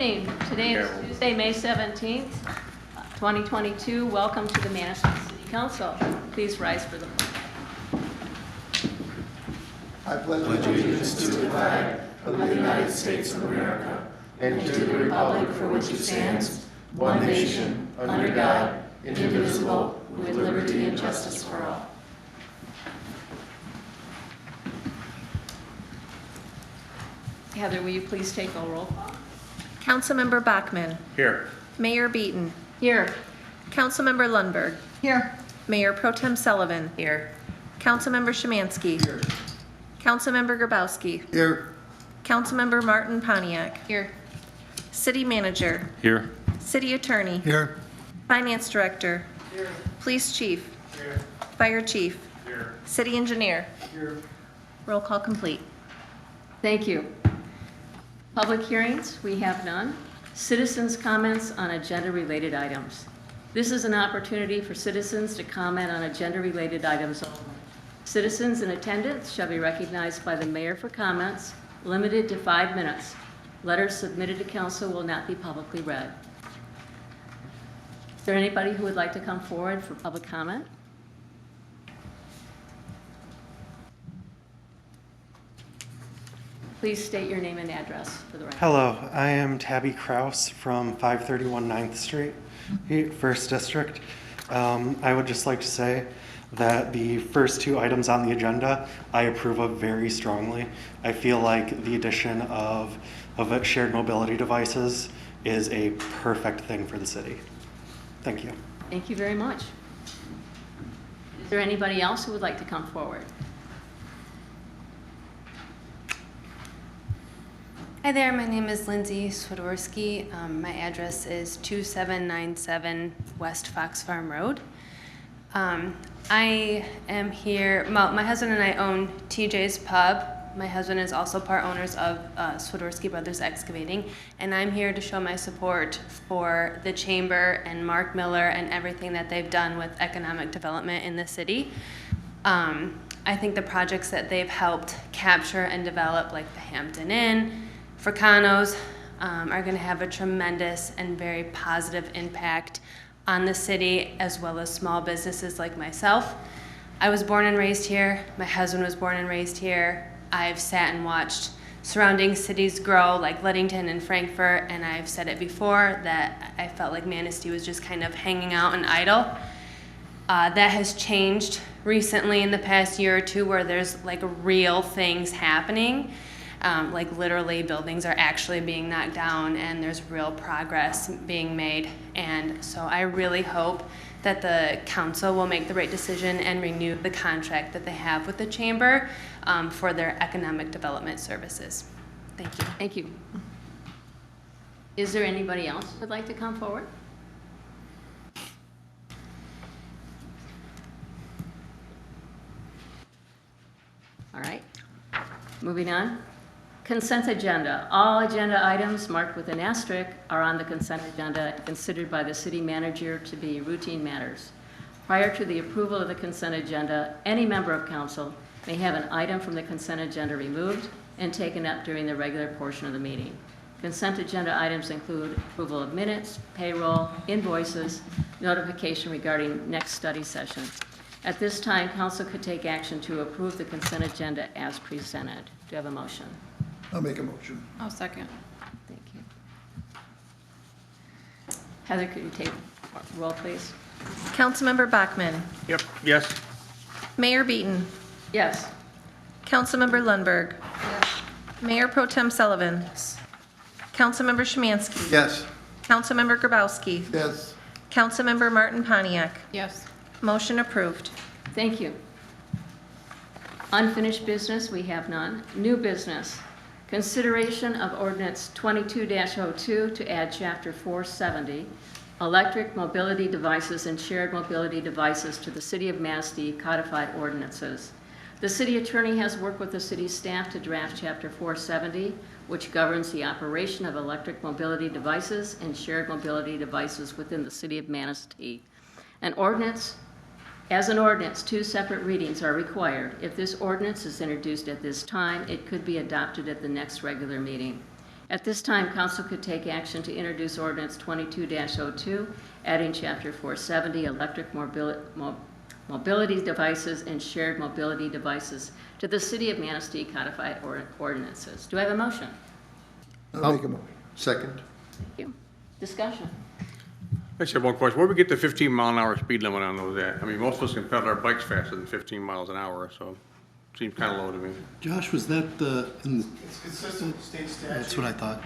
Today is Tuesday, May 17th, 2022. Welcome to the Manistee City Council. Please rise for the pledge. I pledge allegiance to the flag of the United States of America and to the republic for which it stands, one nation, under God, indivisible, with liberty and justice for all. Heather, will you please take a roll call? Councilmember Bachmann. Here. Mayor Beaton. Here. Councilmember Lundberg. Here. Mayor Pro Tem Sullivan. Here. Councilmember Szymanski. Here. Councilmember Grabowski. Here. Councilmember Martin Pontiac. Here. City Manager. Here. City Attorney. Here. Finance Director. Here. Police Chief. Here. Fire Chief. Here. City Engineer. Here. Roll call complete. Thank you. Public hearings, we have none. Citizens' comments on agenda-related items. This is an opportunity for citizens to comment on agenda-related items only. Citizens in attendance shall be recognized by the mayor for comments, limited to 5 minutes. Letters submitted to council will not be publicly read. Is there anybody who would like to come forward for public comment? Please state your name and address for the record. Hello, I am Tabby Kraus from 531 9th Street, 1st District. I would just like to say that the first 2 items on the agenda I approve of very strongly. I feel like the addition of shared mobility devices is a perfect thing for the city. Thank you. Thank you very much. Is there anybody else who would like to come forward? Hi there, my name is Lindsay Swiderski. My address is 2797 West Fox Farm Road. I am here, my husband and I own TJ's Pub. My husband is also part owners of Swiderski Brothers Excavating, and I'm here to show my support for the Chamber and Mark Miller and everything that they've done with economic development in the city. I think the projects that they've helped capture and develop, like the Hampton Inn, Fricano's, are going to have a tremendous and very positive impact on the city as well as small businesses like myself. I was born and raised here. My husband was born and raised here. I've sat and watched surrounding cities grow like Ludington and Frankfurt, and I've said it before that I felt like Manistee was just kind of hanging out and idle. That has changed recently in the past year or two where there's like real things happening. Like literally buildings are actually being knocked down and there's real progress being made. And so I really hope that the council will make the right decision and renew the contract that they have with the chamber for their economic development services. Thank you. Thank you. Is there anybody else who would like to come forward? All right, moving on. Consent agenda. All agenda items marked with an asterisk are on the consent agenda and considered by the city manager to be routine matters. Prior to the approval of the consent agenda, any member of council may have an item from the consent agenda removed and taken up during the regular portion of the meeting. Consent agenda items include approval of minutes, payroll, invoices, notification regarding next study session. At this time, council could take action to approve the consent agenda as presented. Do you have a motion? I'll make a motion. I'll second. Thank you. Heather, could you take roll, please? Councilmember Bachmann. Yep. Yes. Mayor Beaton. Yes. Councilmember Lundberg. Mayor Pro Tem Sullivan. Councilmember Szymanski. Yes. Councilmember Grabowski. Yes. Councilmember Martin Pontiac. Yes. Motion approved. Thank you. Unfinished business, we have none. New business. Consideration of ordinance 22-02 to add chapter 470, electric mobility devices and shared mobility devices to the City of Manistee codified ordinances. The city attorney has worked with the city staff to draft chapter 470, which governs the operation of electric mobility devices and shared mobility devices within the City of Manistee. As an ordinance, 2 separate readings are required. If this ordinance is introduced at this time, it could be adopted at the next regular meeting. At this time, council could take action to introduce ordinance 22-02, adding chapter 470, electric mobility devices and shared mobility devices to the City of Manistee codified ordinances. Do I have a motion? I'll make a motion. Second. Thank you. Discussion. I just have one question. Where do we get the 15-mile-an-hour speed limit on those at? I mean, most of us can pedal our bikes faster than 15 miles an hour, so it seems kind of low to me. Josh, was that It's consistent with state statute. that's what I thought.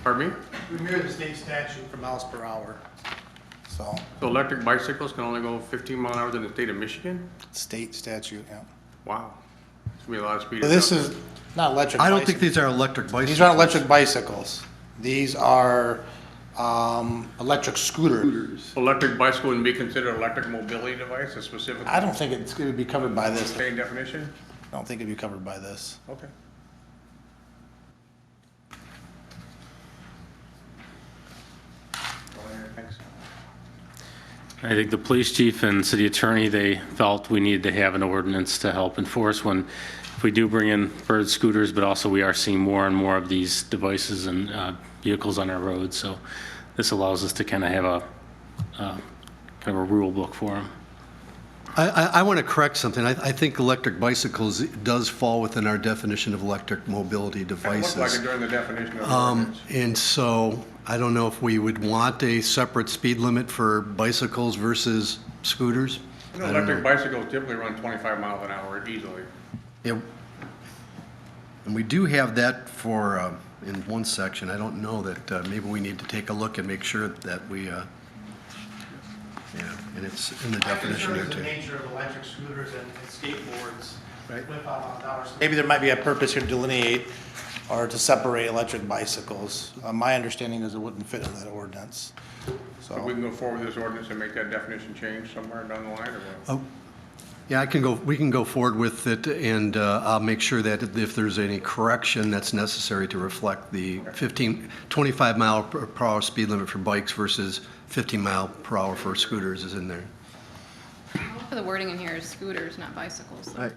Pardon me? We mirror the state statute for miles per hour. So, So electric bicycles can only go 15 mile an hour in the state of Michigan? state statute, yeah. Wow. It's gonna be a lot of speed. But this is not electric. I don't think bicycles. these are electric bicycles. These aren't electric bicycles. These are electric scooters. Electric bicycle wouldn't be considered an electric mobility device, a specific I don't think it's going to be covered by this. I same definition? don't think it'd be covered by this. Okay. Thanks. I think the police chief and city attorney, they felt we needed to have an ordinance to help enforce if we do bring in bird scooters, but also we are seeing more and more of these devices and vehicles on our roads. So this allows us to kind of have kind of a rule book for them. I want to correct something. I think electric bicycles does fall within our definition of electric mobility Kind of devices. looked like it during the definition of the ordinance. And so I don't know if we would want a separate speed limit for bicycles versus scooters. You know, electric bicycles typically run 25 miles an hour easily. Yeah. And we do have that for, in one section. I don't know that maybe we need to take a look and make sure that we, yeah, and it's in the definition there too. The nature of electric scooters and skateboards. Maybe there might be a purpose here to delineate or to separate electric bicycles. My understanding is it wouldn't fit in that ordinance. So we can go forward with this ordinance and make that definition change somewhere down the line, or what? Oh, yeah, we can go forward with it, and I'll make sure that if there's any correction that's necessary to reflect the 25 mile per hour speed limit for bikes versus 15 mile per hour for scooters is in there. The wording in here is scooters, not bicycles. Right.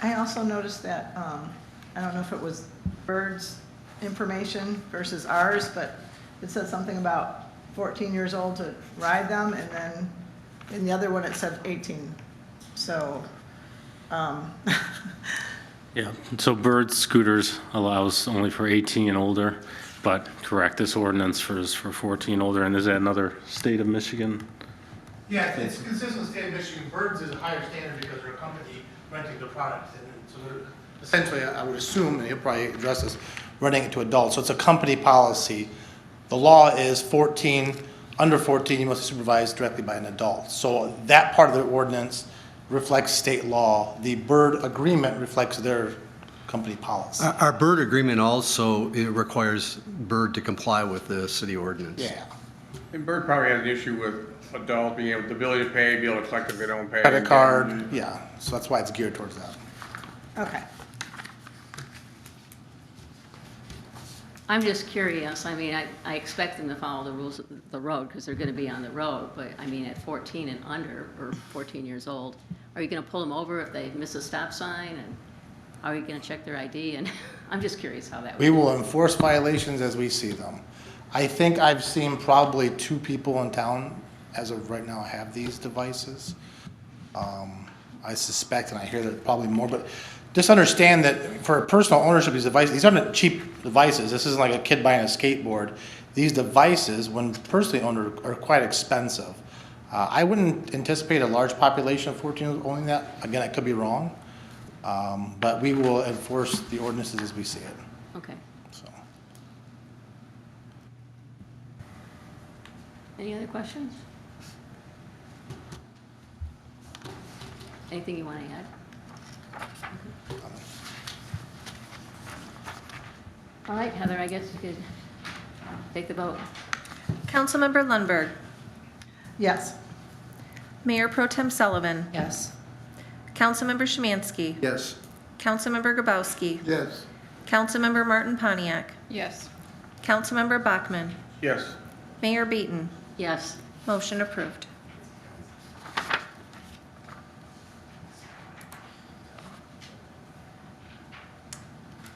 I also noticed that, I don't know if it was Bird's information versus ours, but it said something about 14 years old to ride them, and then in the other one it said 18. So, Yeah, so bird scooters allows only for 18 and older, but correct, this ordinance is for 14 and older, and is that another state of Michigan? Yeah, it's consistent with state of Michigan. Birds is a higher standard because they're a company renting the product. And so they're essentially, I would assume, and he'll probably address this, renting it to adults. So it's a company policy. The law is 14, under 14, you must be supervised directly by an adult. So that part of the ordinance reflects state law. The bird agreement reflects their company policy. Our bird agreement also, it requires bird to comply with the city ordinance. Yeah. And Bird probably has an issue with adults being able, the ability to pay, be able to collect if they don't pay. Credit card, yeah. So that's why it's geared towards that. okay. I'm just curious. I mean, I expect them to follow the rules of the road because they're going to be on the road. But I mean, at 14 and under, or 14 years old, are you going to pull them over if they miss a stop sign? And are you going to check their ID? And I'm just curious how that would We will enforce violations as we see them. I think I've seen probably 2 people in town as of right now have these devices. I suspect, and I hear that probably more, but just understand that for personal ownership of these devices, these aren't cheap devices. This isn't like a kid buying a skateboard. These devices, when personally owned, are quite expensive. I wouldn't anticipate a large population of 14 owning that. Again, I could be wrong. But we will enforce the ordinances as we see it. Okay. So. Any other questions? Anything you want to add? All right, Heather, I guess you could take the vote. Councilmember Lundberg. Yes. Mayor Pro Tem Sullivan. Yes. Councilmember Szymanski. Yes. Councilmember Grabowski. Yes. Councilmember Martin Pontiac. Yes. Councilmember Bachmann. Yes. Mayor Beaton. Yes. Motion approved.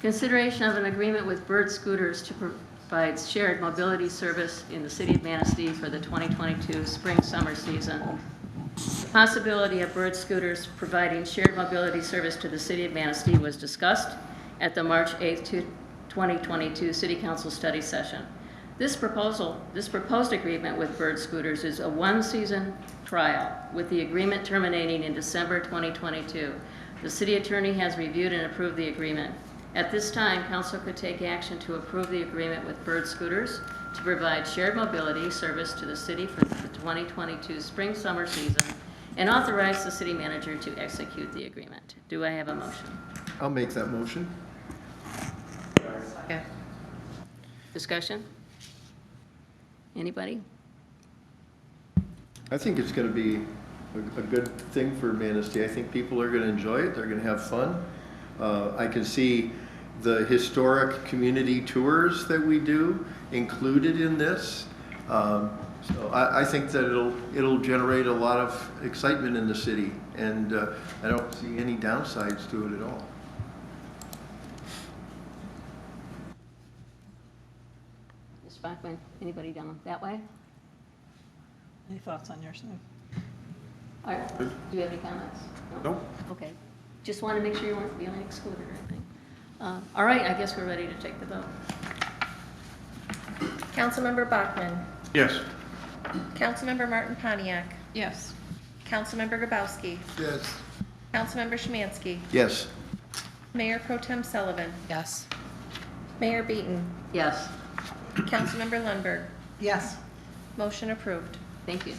Consideration of an agreement with Bird Scooters to provide shared mobility service in the city of Manistee for the 2022 spring-summer season. The possibility of Bird Scooters providing shared mobility service to the city of Manistee was discussed at the March 8, 2022 City Council study session. This proposed agreement with Bird Scooters is a one-season trial, with the agreement terminating in December 2022. The city attorney has reviewed and approved the agreement. At this time, council could take action to approve the agreement with Bird Scooters to provide shared mobility service to the city for the 2022 spring-summer season and authorize the city manager to execute the agreement. Do I have a motion? I'll make that motion. Discussion? Anybody? I think it's going to be a good thing for Manistee. I think people are going to enjoy it. They're going to have fun. I can see the historic community tours that we do included in this. So I think that it'll generate a lot of excitement in the city, and I don't see any downsides to it at all. Ms. Bachman, anybody down that way? Any thoughts on your side? All right. Do you have any comments? No. Okay. Just want to make sure you weren't feeling excluded or anything. All right, I guess we're ready to take the vote. Councilmember Bachman. Yes. Councilmember Martin Pontiac. Yes. Councilmember Grabowski. Yes. Councilmember Szymanski. Yes. Mayor Pro Tem Sullivan. Yes. Mayor Beaton. Yes, Councilmember Lundberg. Yes. Motion approved. thank you.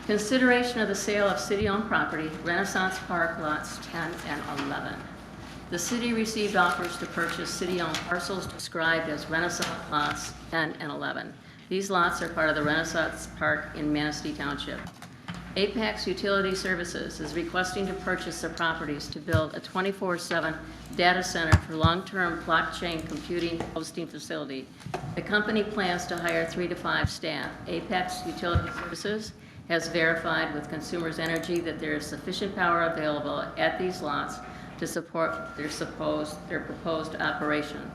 Consideration of the sale of city-owned property, Renaissance Park lots 10 and 11. The city received offers to purchase city-owned parcels described as Renaissance lots 10 and 11. These lots are part of the Renaissance Park in Manistee Township. Apex Utility Services is requesting to purchase the properties to build a 24/7 data center for long-term blockchain computing hosting facility. The company plans to hire 3 to 5 staff. Apex Utility Services has verified with Consumers Energy that there is sufficient power available at these lots to support their proposed operation.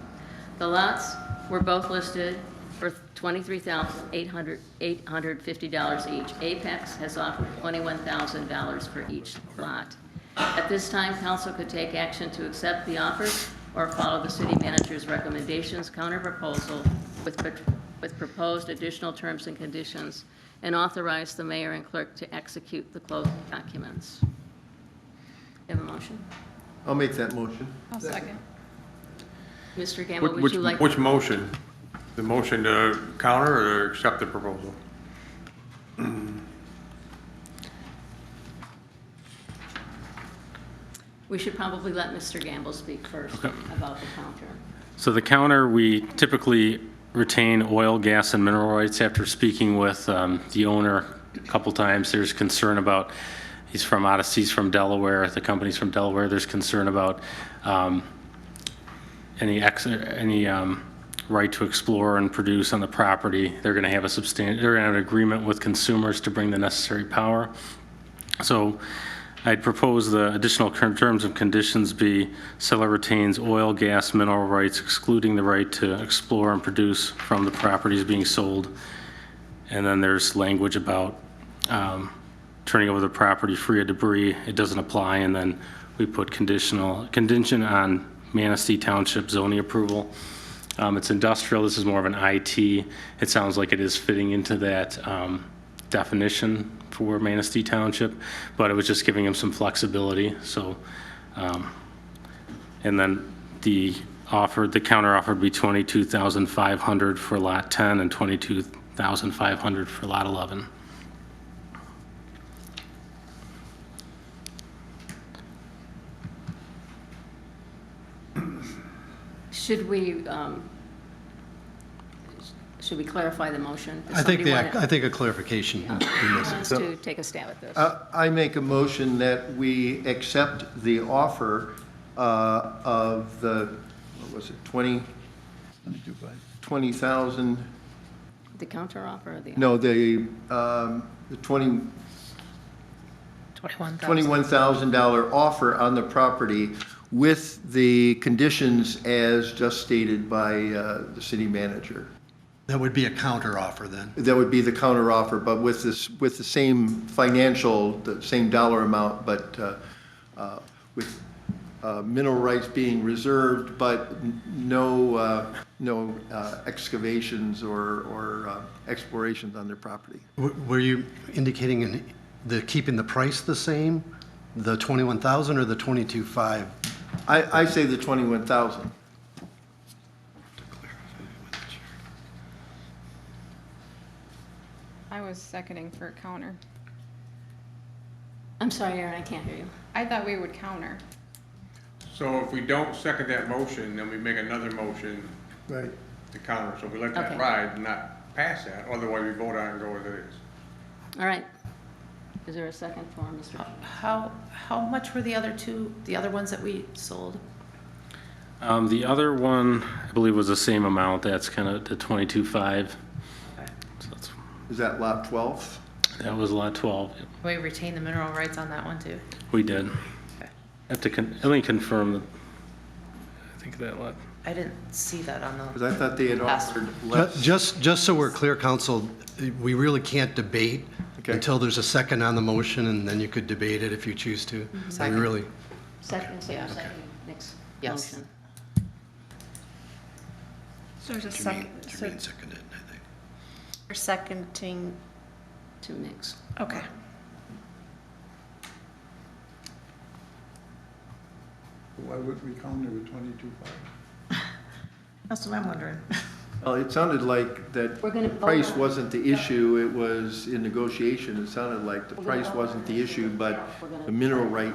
The lots were both listed for $23,850 each. Apex has offered $21,000 for each lot. At this time, council could take action to accept the offers or follow the city manager's recommendations, counter proposal with proposed additional terms and conditions, and authorize the mayor and clerk to execute the closing documents. Have a motion? I'll make that motion. I'll second. Mr. Gamble, would you like? Which motion? The motion to counter or accept the proposal? We should probably let Mr. Gamble speak first about the counter. So the counter, we typically retain oil, gas, and mineral rights. After speaking with the owner a couple times, there's concern about, he's from Delaware, the company's from Delaware, there's concern about any right to explore and produce on the property. They're going to have they're going to have an agreement with consumers to bring the necessary power. So I'd propose the additional terms and conditions be seller retains oil, gas, mineral rights, excluding the right to explore and produce from the properties being sold. And then there's language about turning over the property free of debris. It doesn't apply. And then we put condition on Manistee Township zoning approval. It's industrial. This is more of an IT. It sounds like it is fitting into that definition for Manistee Township, but it was just giving him some flexibility. So, and then the counter offer would be $22,500 for lot 10 and $22,500 for lot 11. Should we clarify the motion? Does I think somebody wanna- I think a clarification in Who this. wants to take a stab at this? I make a motion that we accept the offer of the, what was it, 20,000, The counter offer or the? no, the $21,000 offer on the property with the conditions as just stated by the city manager. That would be a counteroffer then. That would be the counteroffer, but with this, with the same financial, the same dollar amount, but with mineral rights being reserved, but no excavations or explorations on their property. Were you indicating keeping the price the same, the 21,000 or the 22,500? I say the 21,000. I was seconding for a counter. I'm sorry, Aaron, I can't hear you. I thought we would counter. So if we don't second that motion, then we make another motion Right. to counter. So we let that Okay. ride and not pass that, otherwise we vote on it and go as it is. All right. Is there a second for Mr.? How much were the other ones that we sold? The other one, I believe, was the same amount. That's kind of the 22.5. So that's, Is that lot 12? that was lot 12. We retained the mineral rights on that one too? We did. Okay. Have to let me confirm that. I think that lot. I didn't see that on the. Because I thought they had Last offered less. Just so we're clear, council, we really can't debate Okay. until there's a second on the motion, and then you could debate it if you choose to. We Second. really, Second, Yeah. second, next Yes. motion. So there's a Jermaine second, so Jermaine seconded, I think. you're seconding, To mix. okay. Why would we counter with 22.5? That's what I'm wondering. Well, it sounded like that We're gonna vote price on it. wasn't the issue, it was in negotiation. It sounded like the price wasn't the issue, but the mineral right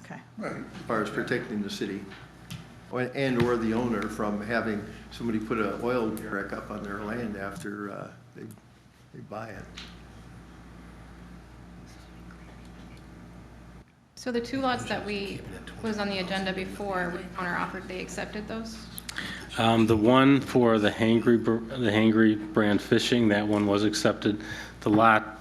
Okay. Right. as far as protecting the city and/or the owner from having somebody put an oil derrick up on their land after they buy it. So the two lots that was on the agenda before, we counter offered, they accepted those? The one for the Hangry brand fishing, that one was accepted. The lot,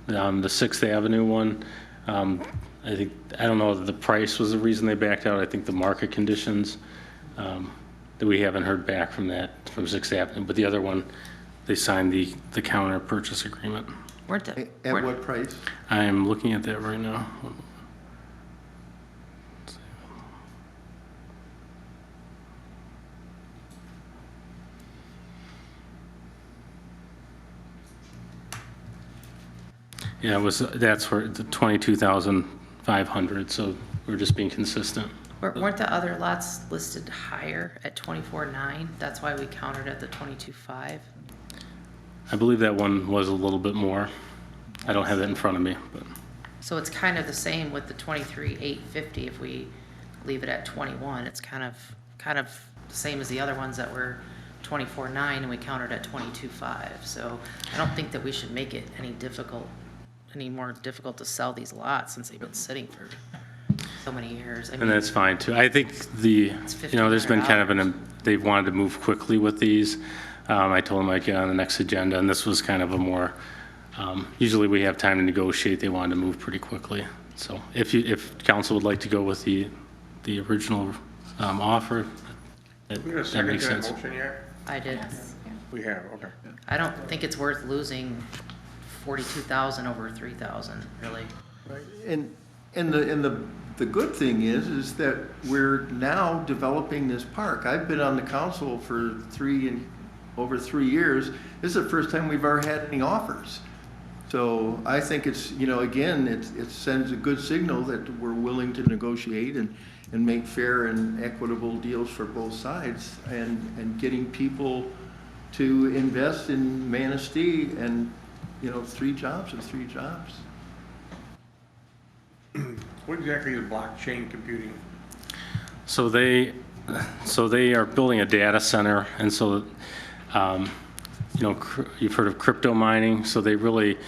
the 6th Avenue one, I don't know if the price was the reason they backed out. I think the market conditions, that we haven't heard back from that, from 6th Avenue. But the other one, they signed the counter purchase agreement. At what price? I am looking at that right now. Yeah, that's where the 22,500, so we're just being consistent. Weren't the other lots listed higher at 24.9? That's why we countered at the 22.5? I believe that one was a little bit more. I don't have that in front of me, but. So it's kind of the same with the 23.850 if we leave it at 21. It's kind of the same as the other ones that were 24.9 and we countered at 22.5. So I don't think that we should make it any more difficult to sell these lots since they've been sitting for so many years. I And mean, that's fine too. I think there's been kind of they've wanted to move quickly with these. I told them I'd get on the next agenda, and this was kind of a more, usually we have time to negotiate. They wanted to move pretty quickly. So if council would like to go with the original offer, We got a that second makes to that sense. motion yet? I did. We have, okay. I don't think it's worth losing 42,000 over 3,000, really. And the good thing is that we're now developing this park. I've been on the council for over 3 years. This is the first time we've ever had any offers. So I think it's, again, it sends a good signal that we're willing to negotiate and make fair and equitable deals for both sides and getting people to invest in Manistee and, 3 jobs is 3 jobs. What exactly is blockchain computing? So they are building a data center, and so, you've heard of crypto mining, so they really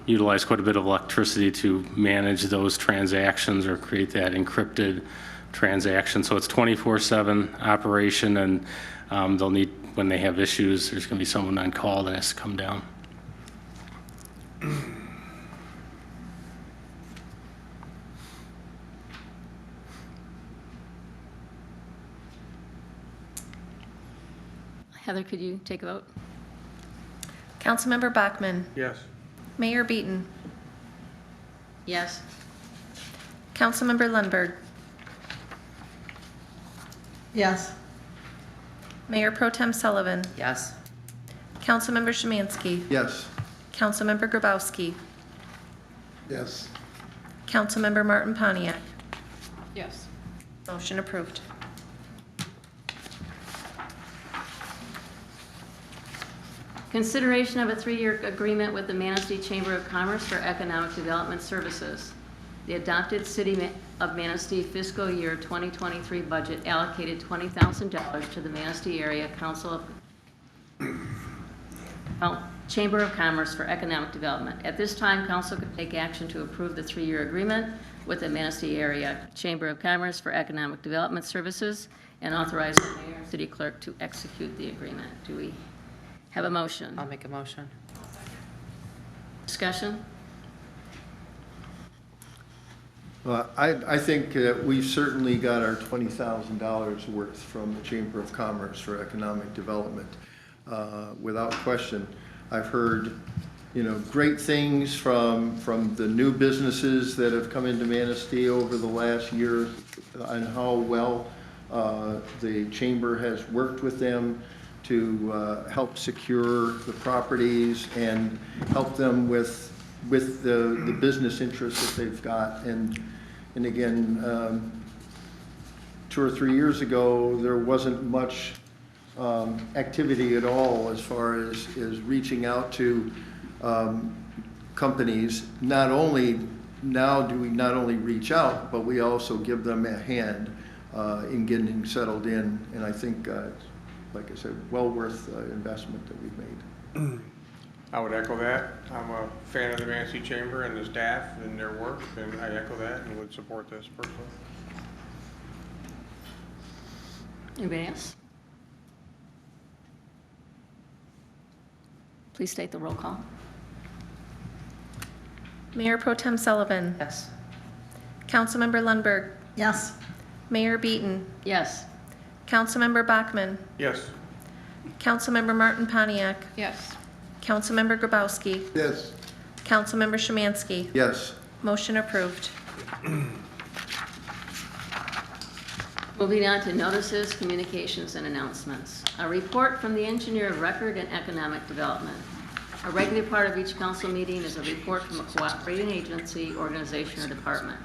utilize quite a bit of electricity to manage those transactions or create that encrypted transaction. So it's 24/7 operation, and they'll need, when they have issues, there's going to be someone on call that has to come down. Heather, could you take a vote? Councilmember Bachmann. Yes. Mayor Beaton. Yes. Councilmember Lundberg. Yes. Mayor Pro Tem Sullivan. Yes. Councilmember Szymanski. Yes. Councilmember Grabowski. Yes. Councilmember Martin Pontiac. Yes. Motion approved. Consideration of a 3-year agreement with the Manistee Chamber of Commerce for Economic Development Services. The adopted City of Manistee fiscal year 2023 budget allocated $20,000 to the Manistee Area Council of Chamber of Commerce for Economic Development. At this time, council could take action to approve the 3-year agreement with the Manistee Area Chamber of Commerce for Economic Development Services and authorize the mayor and city clerk to execute the agreement. Do we have a motion? I'll make a motion. Discussion? Well, I think that we've certainly got our $20,000 worth from the Chamber of Commerce for Economic Development. Without question, I've heard, great things from the new businesses that have come into Manistee over the last year and how well the Chamber has worked with them to help secure the properties and help them with the business interests that they've got. And again, 2 or 3 years ago, there wasn't much activity at all as far as reaching out to companies. Not only now do we not only reach out, but we also give them a hand in getting settled in. And I think, like I said, well worth the investment that we've made. I would echo that. I'm a fan of the Manistee Chamber and the staff and their work, and I echo that and would support this personally. Anybody else? Please state the roll call. Mayor Pro Tem Sullivan. Yes. Councilmember Lundberg. Yes. Mayor Beaton. Yes. Councilmember Bachmann. Yes. Councilmember Martin Pontiac. Yes. Councilmember Grabowski. Yes. Councilmember Szymanski. Yes. Motion approved. Moving on to notices, communications, and announcements. A report from the Engineer of Record and Economic Development. A regular part of each council meeting is a report from a cooperating agency, organization, or department.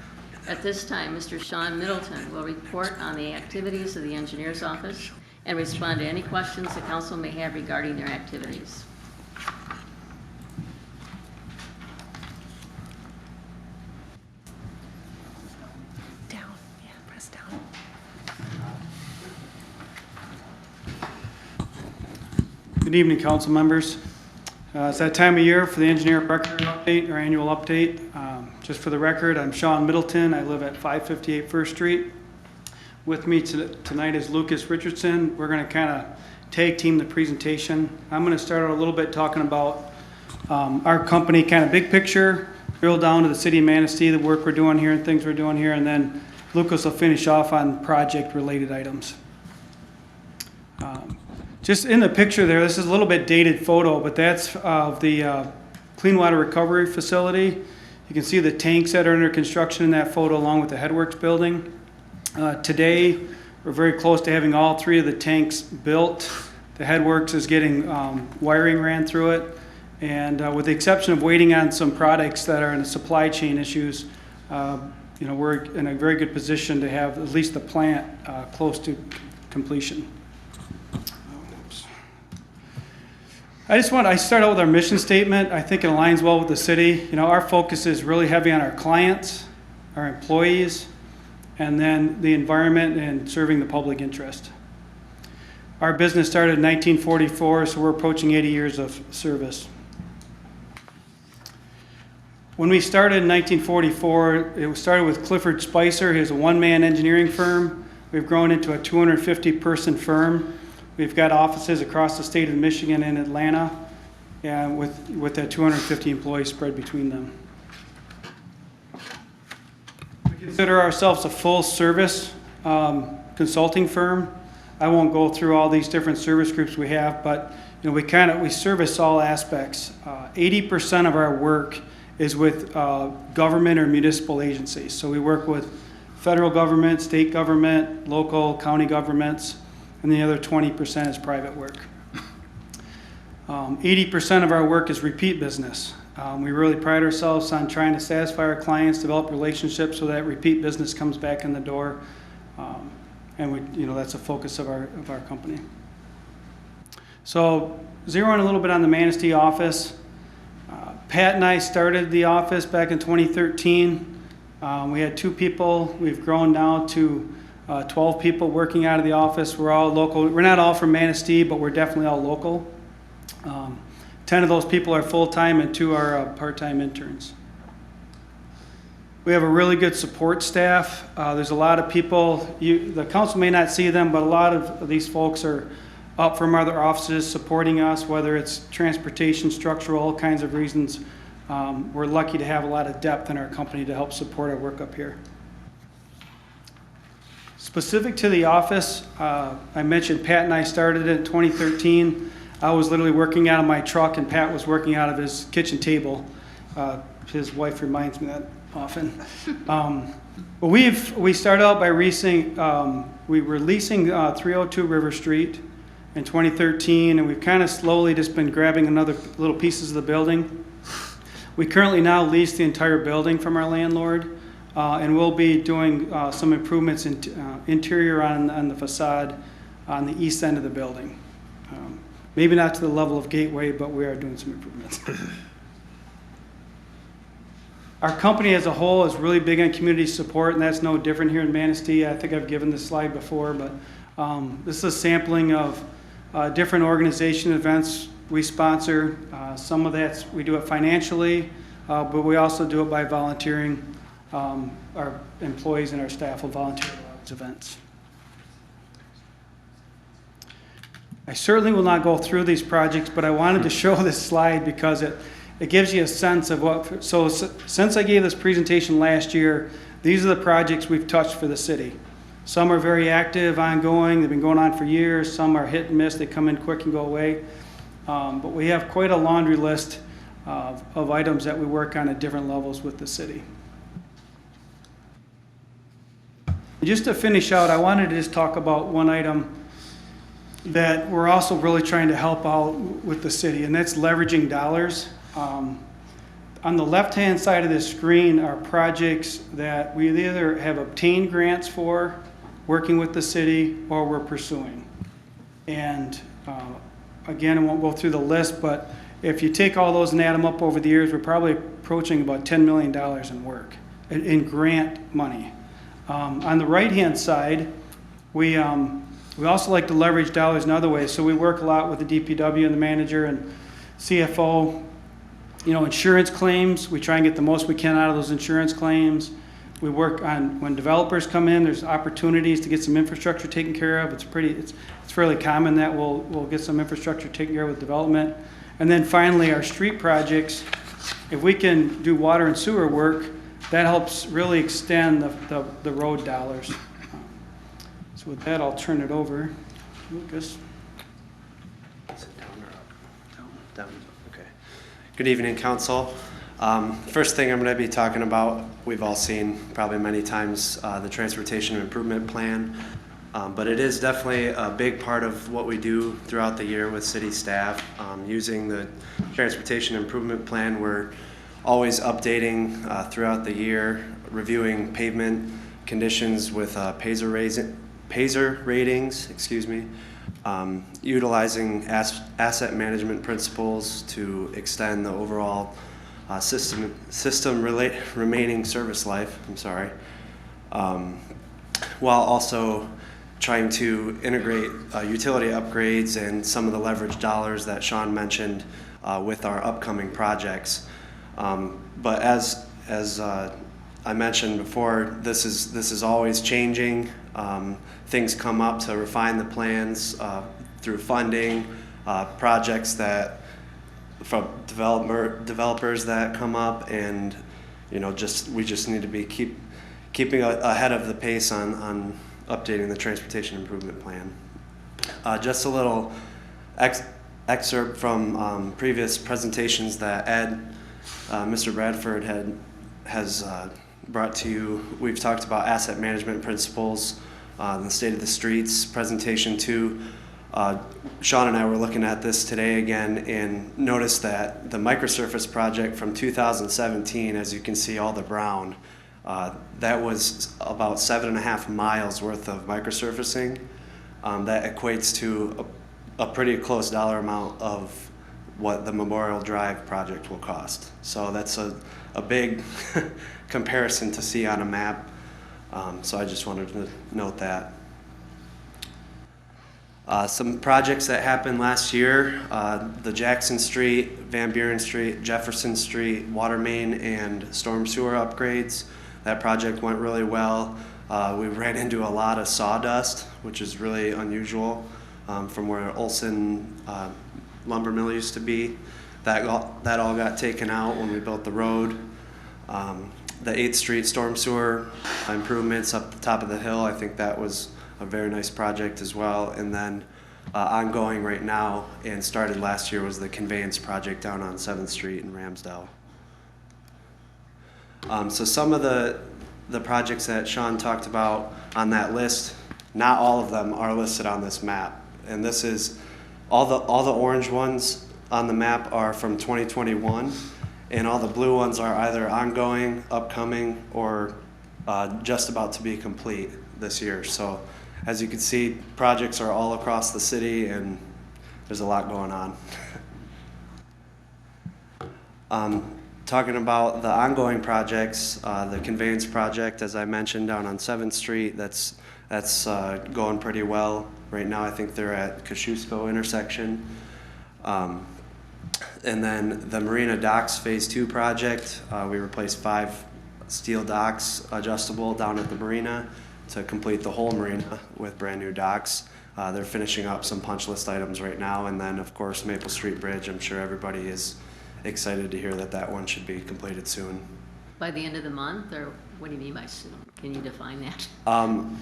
At this time, Mr. Sean Middleton will report on the activities of the engineer's office and respond to any questions the council may have regarding their activities. Down. Yeah, press down. Good evening, council members. It's that time of year for the engineer record update, or annual update. Just for the record, I'm Sean Middleton. I live at 558 First Street. With me tonight is Lucas Richardson. We're going to kind of tag team the presentation. I'm going to start out a little bit talking about our company, kind of big picture, drill down to the city of Manistee, the work we're doing here and things we're doing here, and then Lucas will finish off on project-related items. Just in the picture there, this is a little bit dated photo, but that's of the clean water recovery facility. You can see the tanks that are under construction in that photo along with the headworks building. Today, we're very close to having all 3 of the tanks built. The headworks is getting wiring ran through it. And with the exception of waiting on some products that are in the supply chain issues, we're in a very good position to have at least the plant close to completion. I start out with our mission statement. I think it aligns well with the city. Our focus is really heavy on our clients, our employees, and then the environment and serving the public interest. Our business started in 1944, so we're approaching 80 years of service. When we started in 1944, it started with Clifford Spicer. He was a one-man engineering firm. We've grown into a 250-person firm. We've got offices across the state of Michigan and Atlanta, and with that 250 employees spread between them. We consider ourselves a full-service consulting firm. I won't go through all these different service groups we have, but we service all aspects. 80% of our work is with government or municipal agencies. So we work with federal government, state government, local, county governments, and the other 20% is private work. 80% of our work is repeat business. We really pride ourselves on trying to satisfy our clients, develop relationships so that repeat business comes back in the door. And that's a focus of our company. So zeroing a little bit on the Manistee office. Pat and I started the office back in 2013. We had 2 people. We've grown now to 12 people working out of the office. We're all local. We're not all from Manistee, but we're definitely all local. 10 of those people are full-time and 2 are part-time interns. We have a really good support staff. There's a lot of people, the council may not see them, but a lot of these folks are up from other offices supporting us, whether it's transportation, structural, all kinds of reasons. We're lucky to have a lot of depth in our company to help support our work up here. Specific to the office, I mentioned Pat and I started it in 2013. I was literally working out of my truck and Pat was working out of his kitchen table. His wife reminds me that often. But we started out by leasing 302 River Street in 2013, and we've kind of slowly just been grabbing another little pieces of the building. We currently now lease the entire building from our landlord, and we'll be doing some improvements in interior on the facade on the east end of the building. Maybe not to the level of Gateway, but we are doing some improvements. Our company as a whole is really big on community support, and that's no different here in Manistee. I think I've given this slide before, but this is a sampling of different organization events we sponsor. Some of that we do it financially, but we also do it by volunteering. Our employees and our staff will volunteer at those events. I certainly will not go through these projects, but I wanted to show this slide because it gives you a sense of what, so since I gave this presentation last year, these are the projects we've touched for the city. Some are very active, ongoing, they've been going on for years. Some are hit and miss, they come in quick and go away. But we have quite a laundry list of items that we work on at different levels with the city. Just to finish out, I wanted to just talk about one item that we're also really trying to help out with the city, and that's leveraging dollars. On the left-hand side of the screen are projects that we either have obtained grants for, working with the city, or we're pursuing. And again, I won't go through the list, but if you take all those and add them up over the years, we're probably approaching about $10 million in work, in grant money. On the right-hand side, we also like to leverage dollars in other ways. So we work a lot with the DPW and the manager and CFO. Insurance claims, we try and get the most we can out of those insurance claims. We work on, when developers come in, there's opportunities to get some infrastructure taken care of. It's fairly common that we'll get some infrastructure taken care of with development. And then finally, our street projects, if we can do water and sewer work, that helps really extend the road dollars. So with that, I'll turn it over. Lucas. Sit down or up? Down. Okay. Good evening, council. First thing I'm going to be talking about, we've all seen probably many times the Transportation Improvement Plan, but it is definitely a big part of what we do throughout the year with city staff. Using the Transportation Improvement Plan, we're always updating throughout the year, reviewing pavement conditions with Paiser ratings, utilizing asset management principles to extend the overall remaining service life, while also trying to integrate utility upgrades and some of the leverage dollars that Sean mentioned with our upcoming projects. But as I mentioned before, this is always changing. Things come up to refine the plans through funding, projects that from developers that come up, and we just need to be keeping ahead of the pace on updating the Transportation Improvement Plan. Just a little excerpt from previous presentations that Mr. Bradford has brought to you. We've talked about asset management principles, the state of the streets, presentation 2. Sean and I were looking at this today again and noticed that the microsurface project from 2017, as you can see all the brown, that was about 7.5 miles worth of microsurfacing. That equates to a pretty close dollar amount of what the Memorial Drive project will cost. So that's a big comparison to see on a map. So I just wanted to note that. Some projects that happened last year, the Jackson Street, Van Buren Street, Jefferson Street, water main and storm sewer upgrades. That project went really well. We ran into a lot of sawdust, which is really unusual from where Olson lumber mill used to be. That all got taken out when we built the road. The 8th Street storm sewer improvements up the top of the hill, I think that was a very nice project as well. And then ongoing right now and started last year was the conveyance project down on 7th Street in Ramsdale. So some of the projects that Sean talked about on that list, not all of them are listed on this map. And this is, all the orange ones on the map are from 2021, and all the blue ones are either ongoing, upcoming, or just about to be complete this year. So as you can see, projects are all across the city and there's a lot going on. Talking about the ongoing projects, the conveyance project, as I mentioned, down on 7th Street, that's going pretty well. Right now, I think they're at Kosciuszko intersection. And then the Marina Docks Phase 2 project, we replaced 5 steel docks adjustable down at the marina to complete the whole marina with brand new docks. They're finishing up some punch list items right now. And then, of course, Maple Street Bridge, I'm sure everybody is excited to hear that one should be completed soon. By the end of the month, or what do you mean by soon? Can you define that?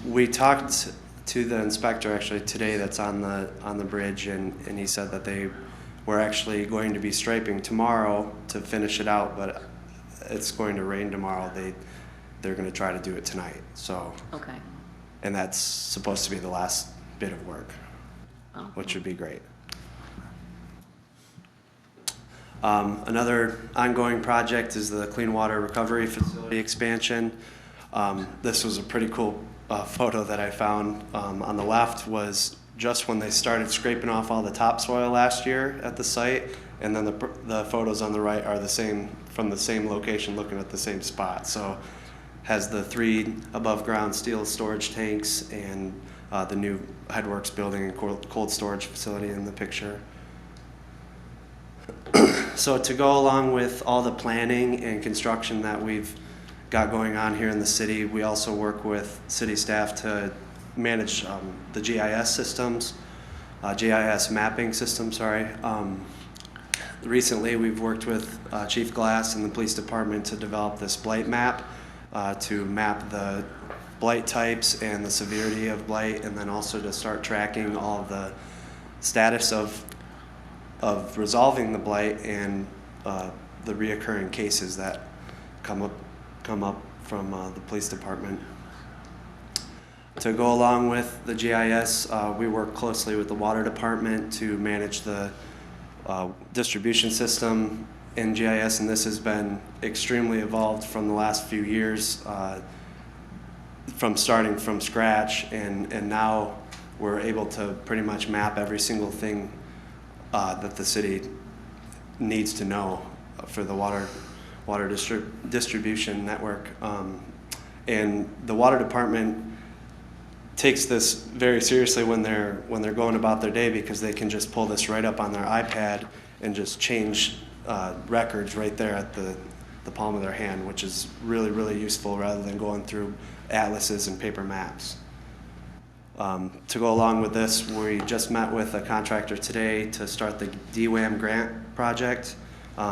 We talked to the inspector actually today that's on the bridge, and he said that they were actually going to be striping tomorrow to finish it out, but it's going to rain tomorrow. They're going to try to do it tonight. So Okay. And that's supposed to be the last bit of work, which would be great. Another ongoing project is the Clean Water Recovery Facility expansion. This was a pretty cool photo that I found. On the left was just when they started scraping off all the topsoil last year at the site, and then the photos on the right are the same, from the same location, looking at the same spot. So has the 3 above ground steel storage tanks and the new Headworks building and cold storage facility in the picture. So to go along with all the planning and construction that we've got going on here in the city, we also work with city staff to manage the GIS systems, GIS mapping system, sorry. Recently we've worked with Chief Glass and the police department to develop this blight map to map the blight types and the severity of blight, and then also to start tracking all of the status of resolving the blight and the reoccurring cases that come up from the police department. To go along with the GIS, we work closely with the water department to manage the distribution system in GIS, and this has been extremely evolved from the last few years, from starting from scratch, and now we're able to pretty much map every single thing that the city needs to know for the water distribution network. And the water department takes this very seriously when they're going about their day, because they can just pull this right up on their iPad and just change records right there at the palm of their hand, which is really, really useful rather than going through atlases and paper maps. To go along with this, we just met with a contractor today to start the DWAM grant project,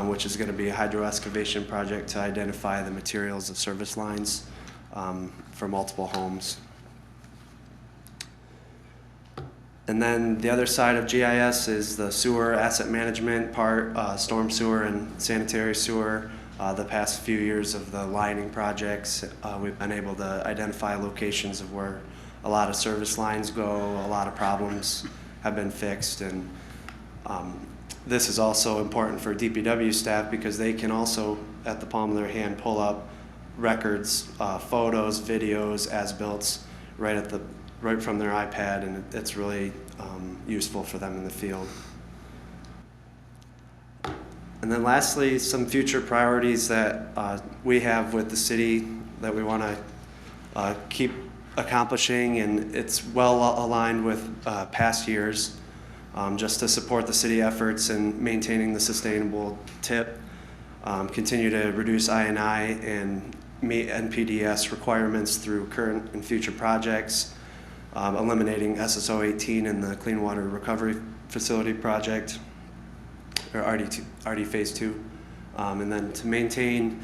which is going to be a hydro excavation project to identify the materials of service lines for multiple homes. And then the other side of GIS is the sewer asset management part, storm sewer and sanitary sewer. The past few years of the lining projects, we've been able to identify locations of where a lot of service lines go, a lot of problems have been fixed. And this is also important for DPW staff because they can also, at the palm of their hand, pull up records, photos, videos, as-built right from their iPad, and it's really useful for them in the field. And then lastly, some future priorities that we have with the city that we want to keep accomplishing, and it's well aligned with past years, just to support the city efforts in maintaining the sustainable tip, continue to reduce I&I and meet NPDES requirements through current and future projects, eliminating SSO 18 in the Clean Water Recovery Facility project, or RD Phase 2, and then to maintain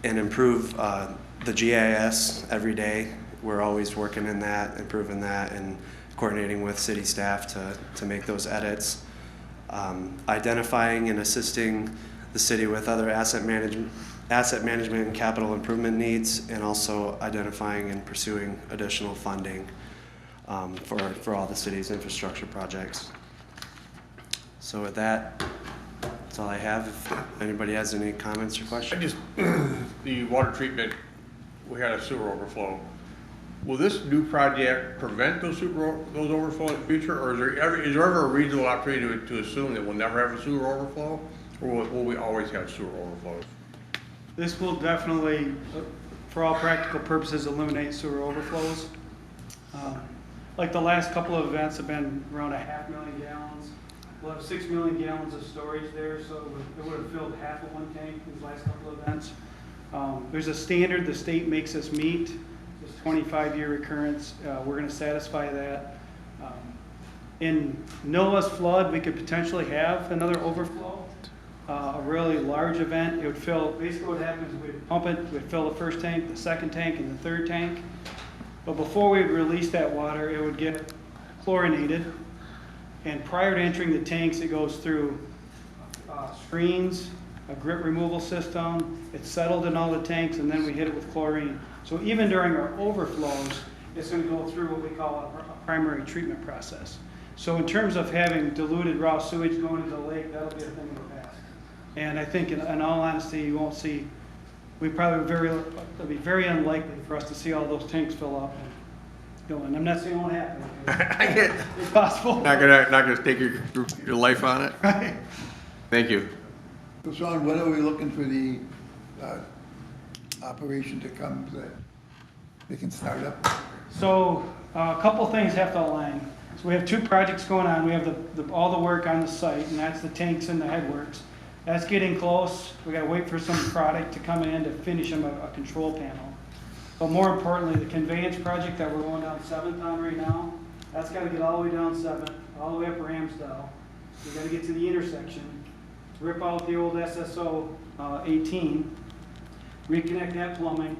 and improve the GIS every day. We're always working in that, improving that, and coordinating with city staff to make those edits. Identifying and assisting the city with other asset management and capital improvement needs, and also identifying and pursuing additional funding for all the city's infrastructure projects. So with that, that's all I have. If anybody has any comments or questions. The water treatment, we had a sewer overflow. Will this new project prevent those overflows in the future, or is there ever a reasonable opportunity to assume that we'll never have a sewer overflow, or will we always have sewer overflows? This will definitely, for all practical purposes, eliminate sewer overflows. Like the last couple of events have been around 500,000 gallons. We'll have 6 million gallons of storage there, so it would have filled half of one tank these last couple of events. There's a standard the state makes us meet, this 25-year recurrence. We're going to satisfy that. In NOAA's flood, we could potentially have another overflow. A really large event, it would fill, basically what happens is we'd pump it, we'd fill the first tank, the second tank, and the third tank. But before we would release that water, it would get chlorinated. And prior to entering the tanks, it goes through screens, a grit removal system. It's settled in all the tanks, and then we hit it with chlorine. So even during our overflows, it's going to go through what we call a primary treatment process. So in terms of having diluted raw sewage going into the lake, that'll be a thing of the past. And I think in all honesty, you won't see, it'll be very unlikely for us to see all those tanks fill up and go in. I'm not saying it won't happen. It's possible. Not gonna take your life on it? Right. Thank you. So Sean, when are we looking for the operation to come so that they can start up? So a couple things have to align. So we have 2 projects going on. We have all the work on the site, and that's the tanks and the headworks. That's getting close. We got to wait for some product to come in to finish them a control panel. But more importantly, the conveyance project that we're going down 7th on right now, that's got to get all the way down 7th, all the way up Ramsdale. We got to get to the intersection, rip out the old SSO 18, reconnect that plumbing,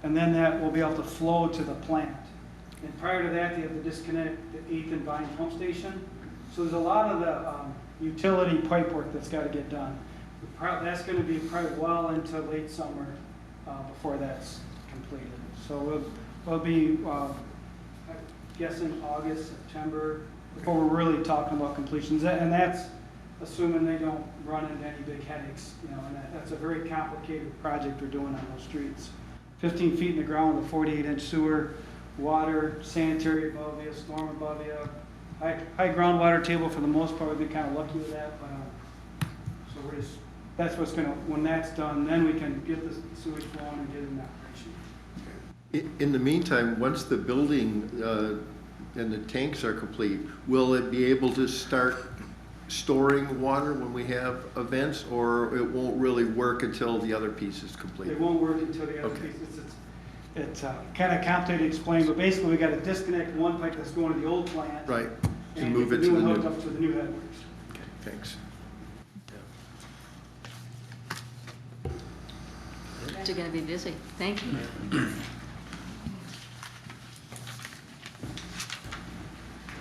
and then that will be able to flow to the plant. And prior to that, they have to disconnect the 8th and Vine pump station. So there's a lot of the utility pipe work that's got to get done. That's going to be probably well into late summer before that's completed. So we'll be, I'm guessing August, September, before we're really talking about completions. And that's assuming they don't run into any big headaches. And that's a very complicated project we're doing on those streets. 15 feet in the ground with a 48-inch sewer, water, sanitary above you, storm above you. High groundwater table for the most part. We've been kind of lucky with that. But, so that's what's going to, when that's done, then we can get the sewage flowing and get it in operation. In the meantime, once the building and the tanks are complete, will it be able to start storing water when we have events, or it won't really work until the other piece is complete? It won't work until the other piece. It's kind of complicated to explain, but basically we got to disconnect one pipe that's going to the old plant. Right. And move get it to the one new. hooked up to the new headworks. Okay, thanks. You're going to be busy. Thank you.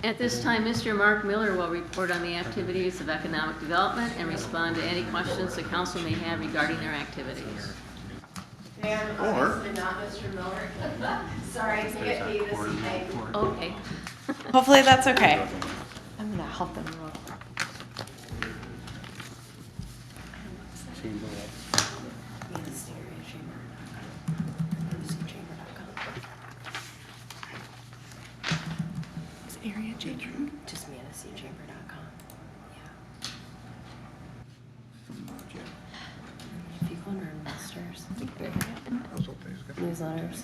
At this time, Mr. Mark Miller will report on the activities of economic development and respond to any questions the council may have regarding their activities. Or- not Mr. Miller. Sorry, I can't be this evening. Okay. Hopefully that's okay. I'm gonna help them roll. Area change. Just ManisteeChamber.com. Yeah. If you go under investors, newsletters,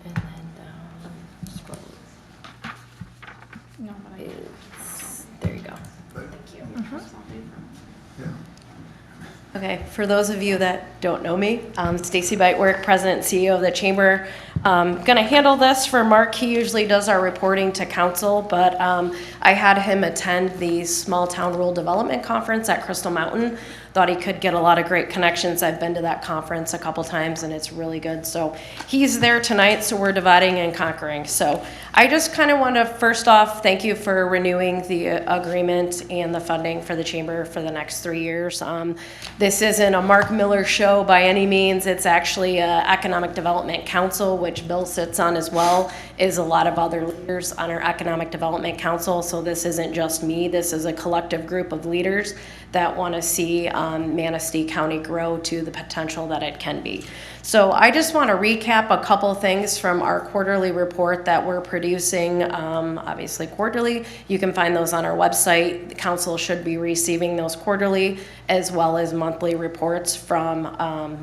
and then scroll. No, but I. There you go. Thank you. Yeah. Okay, for those of you that don't know me, I'm Stacy Beitwerk, President and CEO of the Chamber. Gonna handle this for Mark. He usually does our reporting to council, but I had him attend the Small Town Rural Development Conference at Crystal Mountain. Thought he could get a lot of great connections. I've been to that conference a couple times and it's really good. So he's there tonight, so we're dividing and conquering. So I just kind of want to first off thank you for renewing the agreement and the funding for the Chamber for the next 3 years. This isn't a Mark Miller show by any means. It's actually an Economic Development Council, which Bill sits on as well, is a lot of other leaders on our Economic Development Council. So this isn't just me. This is a collective group of leaders that want to see Manistee County grow to the potential that it can be. So I just want to recap a couple things from our quarterly report that we're producing, obviously quarterly. You can find those on our website. The council should be receiving those quarterly as well as monthly reports from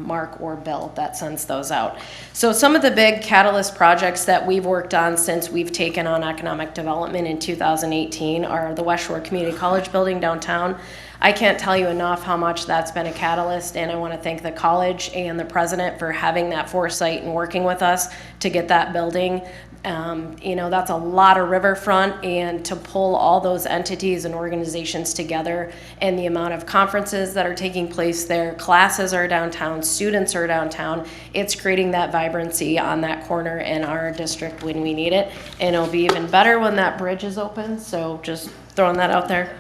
Mark or Bill that sends those out. So some of the big catalyst projects that we've worked on since we've taken on economic development in 2018 are the West Shore Community College building downtown. I can't tell you enough how much that's been a catalyst, and I want to thank the college and the president for having that foresight and working with us to get that building. You know, that's a lot of riverfront, and to pull all those entities and organizations together and the amount of conferences that are taking place there, classes are downtown, students are downtown, it's creating that vibrancy on that corner in our district when we need it. And it'll be even better when that bridge is open, so just throwing that out there.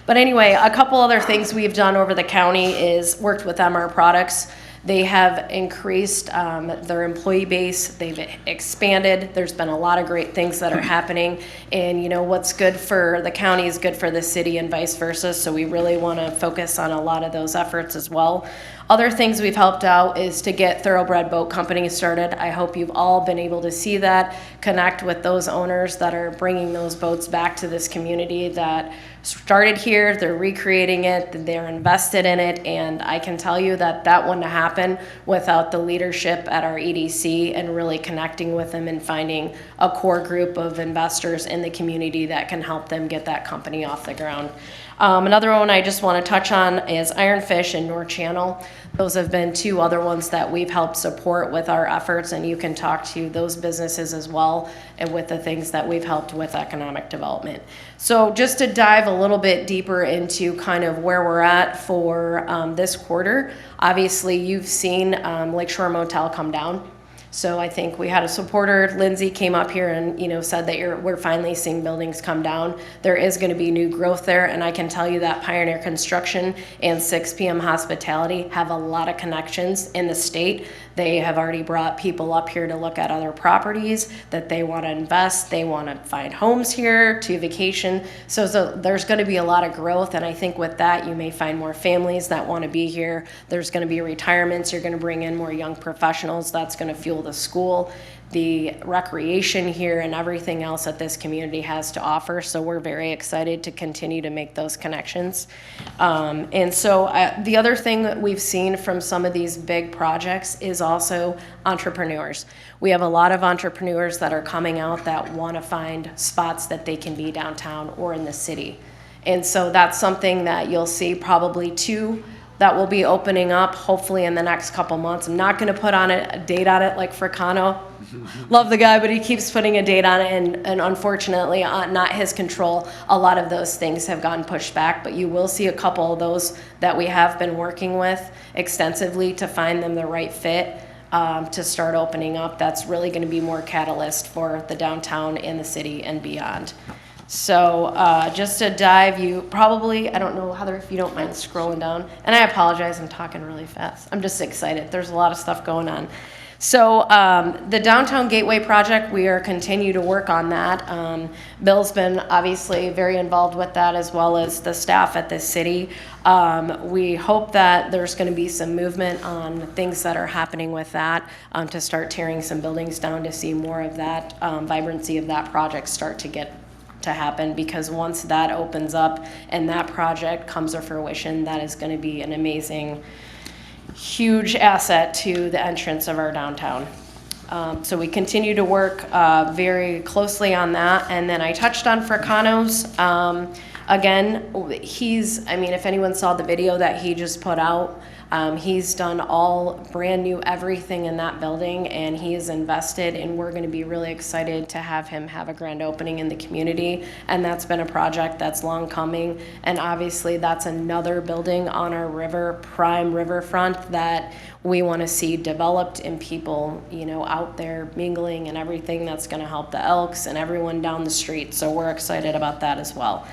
But anyway, a couple other things we've done over the county is worked with MR Products. They have increased their employee base. They've expanded. There's been a lot of great things that are happening. And you know, what's good for the county is good for the city and vice versa. So we really want to focus on a lot of those efforts as well. Other things we've helped out is to get Thoroughbred Boat Company started. I hope you've all been able to see that, connect with those owners that are bringing those boats back to this community that started here. They're recreating it, they're invested in it, and I can tell you that that wouldn't happen without the leadership at our EDC and really connecting with them and finding a core group of investors in the community that can help them get that company off the ground. Another one I just want to touch on is Ironfish and North Channel. Those have been two other ones that we've helped support with our efforts, and you can talk to those businesses as well and with the things that we've helped with economic development. So just to dive a little bit deeper into kind of where we're at for this quarter, obviously you've seen Lakeshore Motel come down. So I think we had a supporter, Lindsay, came up here and said that we're finally seeing buildings come down. There is going to be new growth there, and I can tell you that Pioneer Construction and 6 p.m. Hospitality have a lot of connections in the state. They have already brought people up here to look at other properties that they want to invest. They want to find homes here to vacation. So there's going to be a lot of growth, and I think with that you may find more families that want to be here. There's going to be retirements. You're going to bring in more young professionals. That's going to fuel the school, the recreation here, and everything else that this community has to offer. So we're very excited to continue to make those connections. And so the other thing that we've seen from some of these big projects is also entrepreneurs. We have a lot of entrepreneurs that are coming out that want to find spots that they can be downtown or in the city. And so that's something that you'll see probably two that will be opening up hopefully in the next couple months. I'm not going to put on a date on it like Fricano. Love the guy, but he keeps putting a date on it, and unfortunately, not his control. A lot of those things have gotten pushed back, but you will see a couple of those that we have been working with extensively to find them the right fit. to start opening up. That's really going to be more catalyst for the downtown and the city and beyond. So just to dive, you probably, I don't know, Heather, if you don't mind scrolling down. And I apologize, I'm talking really fast. I'm just excited. There's a lot of stuff going on. So the Downtown Gateway project, we are continue to work on that. Bill's been obviously very involved with that, as well as the staff at the city. We hope that there's going to be some movement on things that are happening with that, to start tearing some buildings down to see more of that vibrancy of that project start to get to happen, because once that opens up and that project comes to fruition, that is going to be an amazing, huge asset to the entrance of our downtown. So we continue to work very closely on that. And then I touched on Fricano's. Again, I mean, if anyone saw the video that he just put out, he's done all brand new everything in that building, and he is invested, and we're going to be really excited to have him have a grand opening in the community. And that's been a project that's long coming, and obviously that's another building on our prime riverfront that we want to see developed, and people, you know, out there mingling and everything. That's going to help the Elks and everyone down the street, so we're excited about that as well.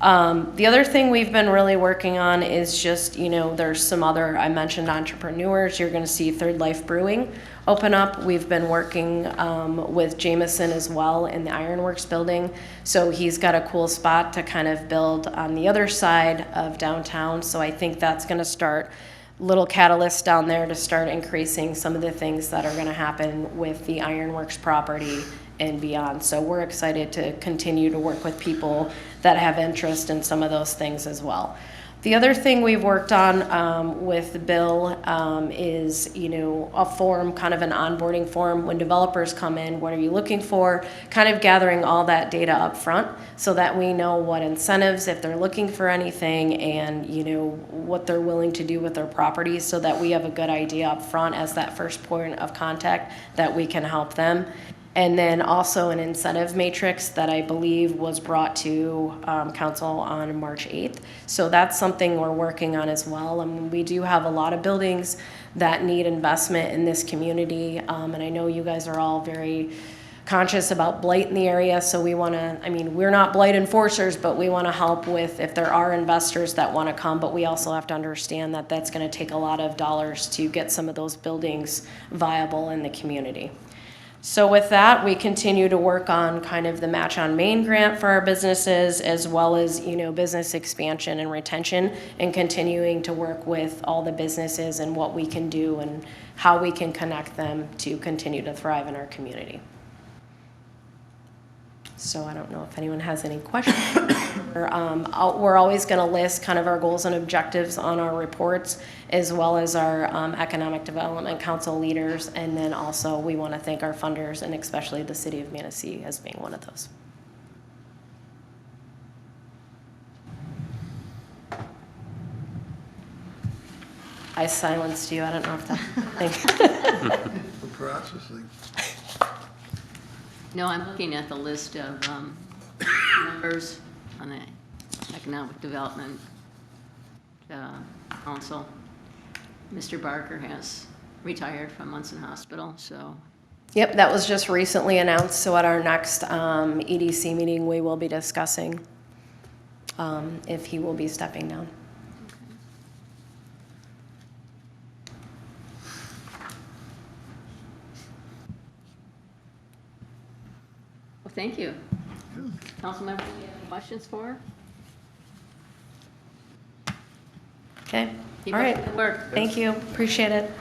The other thing we've been really working on is just, you know, there's some other, I mentioned entrepreneurs. You're going to see Third Life Brewing open up. We've been working with Jameson as well in the Ironworks building. So he's got a cool spot to kind of build on the other side of downtown. So I think that's going to start little catalyst down there to start increasing some of the things that are going to happen with the Ironworks property and beyond. So we're excited to continue to work with people that have interest in some of those things as well. The other thing we've worked on with Bill is, you know, a form, kind of an onboarding form. When developers come in, what are you looking for? Kind of gathering all that data up front so that we know what incentives, if they're looking for anything, and, you know, what they're willing to do with their properties, so that we have a good idea up front as that first point of contact that we can help them. And then also an incentive matrix that I believe was brought to council on March 8th. So that's something we're working on as well. I mean, we do have a lot of buildings that need investment in this community. And I know you guys are all very conscious about blight in the area. So we want to, I mean, we're not blight enforcers, but we want to help with if there are investors that want to come. But we also have to understand that that's going to take a lot of dollars to get some of those buildings viable in the community. So with that, we continue to work on kind of the Match on Main grant for our businesses, as well as, you know, business expansion and retention, and continuing to work with all the businesses and what we can do and how we can connect them to continue to thrive in our community. So I don't know if anyone has any questions. We're always going to list kind of our goals and objectives on our reports, as well as our Economic Development Council leaders. And then also we want to thank our funders, and especially the City of Manistee as being one of those. I silenced you. I don't know if that. Thank you. For processing. No, I'm looking at the list of members on the Economic Development Council. Mr. Barker has retired from Munson Hospital, so. Yep, that was just recently announced. So at our next EDC meeting, we will be discussing if he will be stepping down. Well, thank you. Council members, do you have any questions for her? Okay, Keep all up right. the good work. Thank you, appreciate it.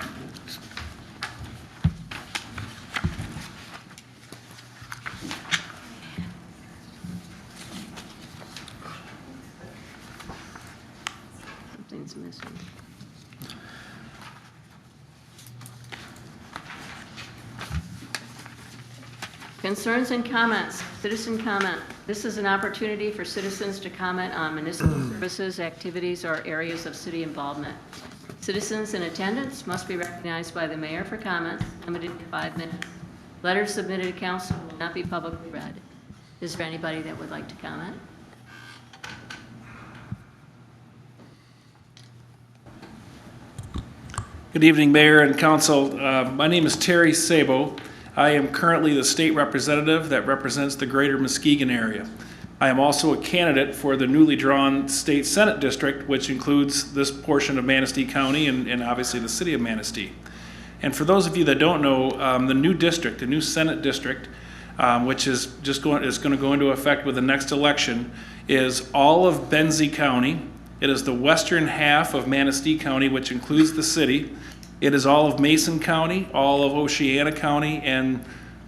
Something's missing. Concerns and comments, citizen comment. This is an opportunity for citizens to comment on municipal services, activities, or areas of city involvement. Citizens in attendance must be recognized by the mayor for comments, limited to 5 minutes. Letters submitted to council will not be publicly read. Is there anybody that would like to comment? Good evening, Mayor and Council. My name is Terry Sabo. I am currently the state representative that represents the greater Muskegon area. I am also a candidate for the newly drawn State Senate District, which includes this portion of Manistee County and obviously the city of Manistee. And for those of you that don't know, the new district, the new Senate District, which is going to go into effect with the next election, is all of Benzie County. It is the western half of Manistee County, which includes the city. It is all of Mason County, all of Oceana County, and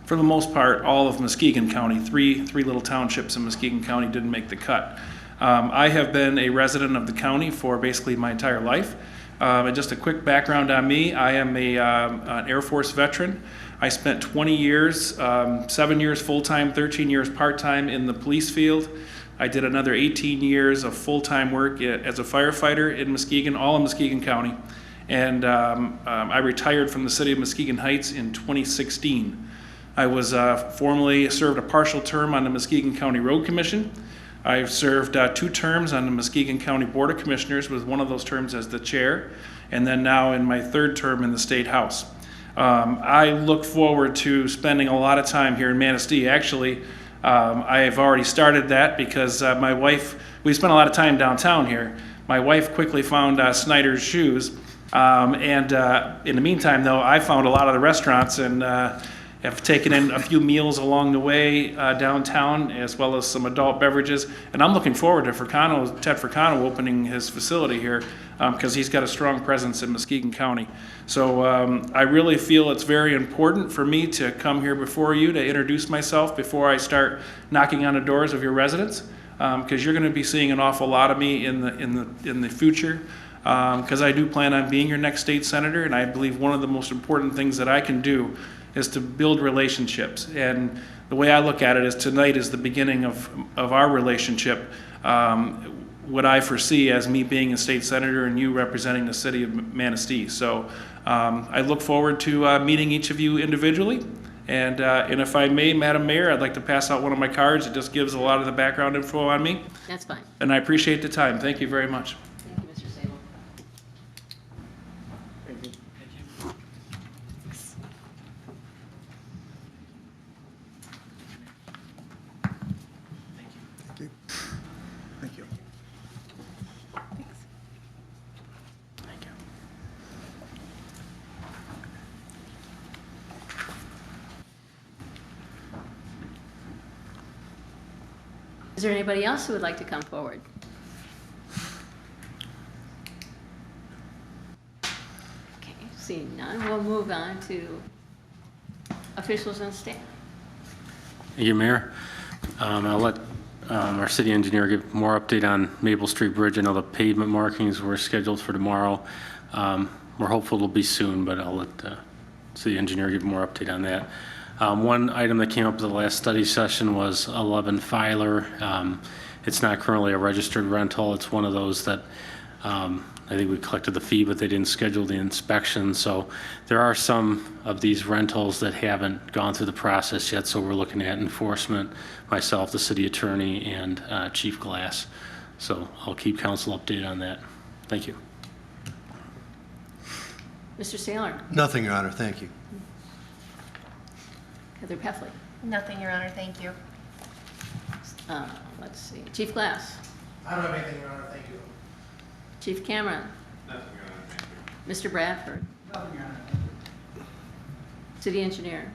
for the most part, all of Muskegon County. Three little townships in Muskegon County didn't make the cut. I have been a resident of the county for basically my entire life. And just a quick background on me, I am an Air Force veteran. I spent 20 years, 7 years full-time, 13 years part-time in the police field. I did another 18 years of full-time work as a firefighter in Muskegon, all in Muskegon County. And I retired from the city of Muskegon Heights in 2016. I was formerly served a partial term on the Muskegon County Road Commission. I've served 2 terms on the Muskegon County Board of Commissioners, with one of those terms as the chair, and then now in my 3rd term in the State House. I look forward to spending a lot of time here in Manistee. Actually, I have already started that because my wife, we spent a lot of time downtown here. My wife quickly found Snyder's Shoes. In the meantime, though, I found a lot of the restaurants and have taken in a few meals along the way downtown, as well as some adult beverages. And I'm looking forward to Ted Furcano opening his facility here because he's got a strong presence in Muskegon County. So I really feel it's very important for me to come here before you to introduce myself before I start knocking on the doors of your residents, because you're going to be seeing an awful lot of me in the future. Because I do plan on being your next state senator, and I believe one of the most important things that I can do is to build relationships. And the way I look at it is tonight is the beginning of our relationship, what I foresee as me being a state senator and you representing the city of Manistee. So I look forward to meeting each of you individually. And if I may, Madam Mayor, I'd like to pass out one of my cards. It just gives a lot of the background info on me. That's fine. And I appreciate the time. Thank you very much. Thank you, Mr. Sable. Thank you. Is there anybody else who would like to come forward? Okay, seeing none, we'll move on to officials and staff. Thank you, Mayor. I'll let our city engineer give more update on Maple Street Bridge. I know the pavement markings were scheduled for tomorrow. We're hopeful it'll be soon, but I'll let the city engineer give more update on that. One item that came up at the last study session was 11 Filer. It's not currently a registered rental. It's one of those that I think we collected the fee, but they didn't schedule the inspection. So there are some of these rentals that haven't gone through the process yet. So we're looking at enforcement, myself, the city attorney, and Chief Glass. So I'll keep council updated on that. Thank you. Mr. Saylor, Nothing, Your Honor, thank you. Heather Peffley, Nothing, Your Honor, thank you. let's see, Chief Glass, I don't have anything, Your Honor, thank you. Chief Cameron, Nothing, Your Honor, thank you. Mr. Bradford, Nothing, Your Honor. City Engineer.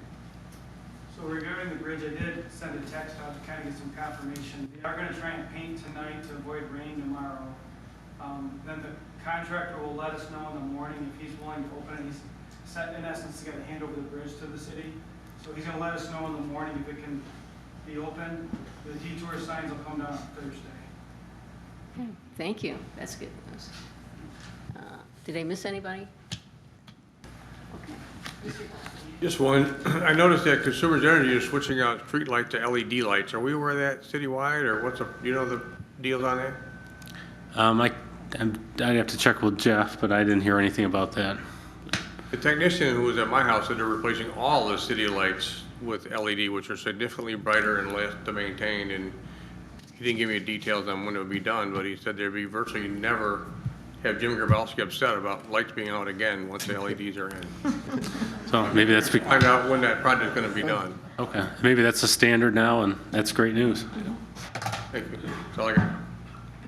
So regarding the bridge, I did send a text out to kind of get some confirmation. They are going to try and paint tonight to avoid rain tomorrow. Then the contractor will let us know in the morning if he's willing to open it. He's set, in essence, got to hand over the bridge to the city. So he's going to let us know in the morning if it can be open. The detour signs will come down on Thursday. Okay, thank you, that's good news. Did I miss anybody? Okay. Just one, I noticed that Consumers Energy is switching out street light to LED lights. Are we aware of that citywide, or what's the, you know, the deals on that? I'd have to check with Jeff, but I didn't hear anything about that. The technician who was at my house said they're replacing all the city lights with LED, which are significantly brighter and less to maintain, and he didn't give me details on when it would be done, but he said there'd be virtually never have Jim Grabowski upset about lights being out again once the LEDs are in. So maybe that's, Find out when that project's gonna be done. okay, maybe that's the standard now, and that's great news. Thank you. That's all I got.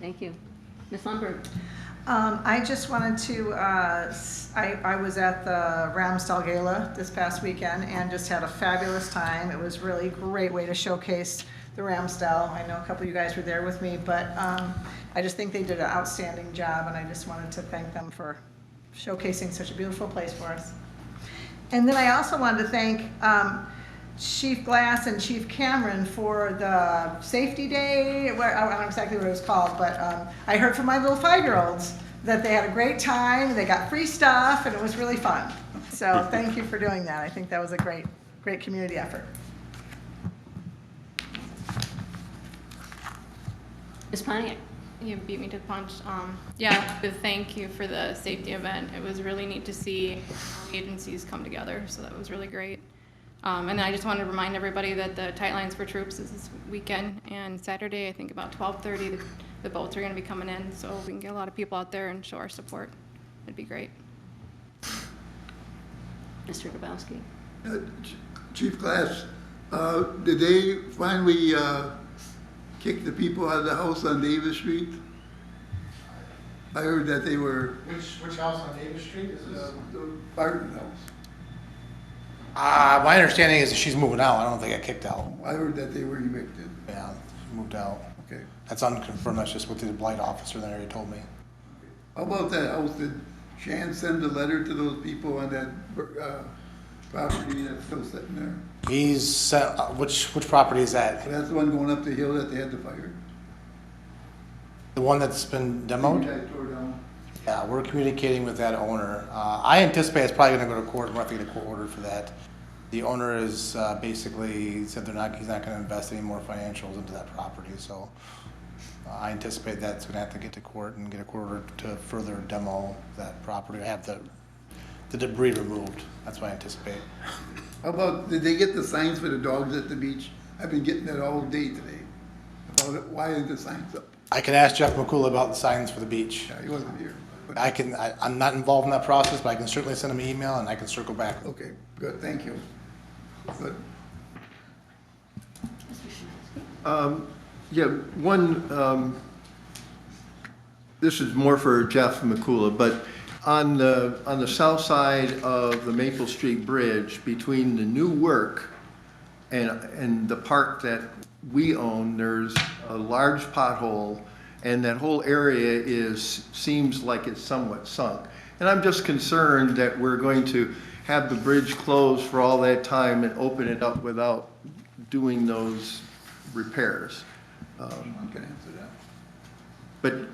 Thank you. Ms. Lundberg? I just wanted to, I was at the Ramsdale Gala this past weekend and just had a fabulous time. It was really a great way to showcase the Ramsdale. I know a couple of you guys were there with me, but I just think they did an outstanding job, and I just wanted to thank them for showcasing such a beautiful place for us. And then I also wanted to thank Chief Glass and Chief Cameron for the safety day, I don't know exactly what it was called, but I heard from my little 5-year-olds that they had a great time, they got free stuff, and it was really fun. So thank you for doing that. I think that was a great community effort. Ms. Pontiac? You beat me to the punch. Yeah, but thank you for the safety event. It was really neat to see agencies come together, so that was really great. And then I just wanted to remind everybody that the Tight Lines for Troops is this weekend, and Saturday, I think about 12:30, the boats are going to be coming in, so we can get a lot of people out there and show our support. It'd be great. Mr. Grabowski? Chief Glass, did they finally kick the people out of the house on Davis Street? I heard that they were. Which house on Davis Street is this? The Barton house. My understanding is that she's moving out. I don't think I got kicked out. I heard that they were evicted. Yeah, she moved out. Okay. That's unconfirmed. That's just what the blight officer there told me. How about that house? Did Shan send a letter to those people on that property that's still sitting there? He's sent, which property is that? That's the one going up the hill that they had to fire. The one that's been demoed? Yeah, tore down. Yeah, we're communicating with that owner. I anticipate it's probably gonna go to court. We're gonna have to get a court order for that. The owner is basically said he's not gonna invest any more financials into that property, so I anticipate that's gonna have to get to court and get a court order to further demo that property, have the debris removed. That's what I anticipate. How about, did they get the signs for the dogs at the beach? I've been getting that all day today. About it. Why are the signs up? I can ask Jeff McCool about the signs for the beach. Yeah, he wasn't here. But I'm not involved in that process, but I can certainly send him an email and I can circle back. okay, good, thank you. Good. Yeah, this is more for Jeff McCula, but on the south side of the Maple Street Bridge, between the new work and the park that we own, there's a large pothole, and that whole area seems like it's somewhat sunk. And I'm just concerned that we're going to have the bridge closed for all that time and open it up without doing those repairs. I can answer that.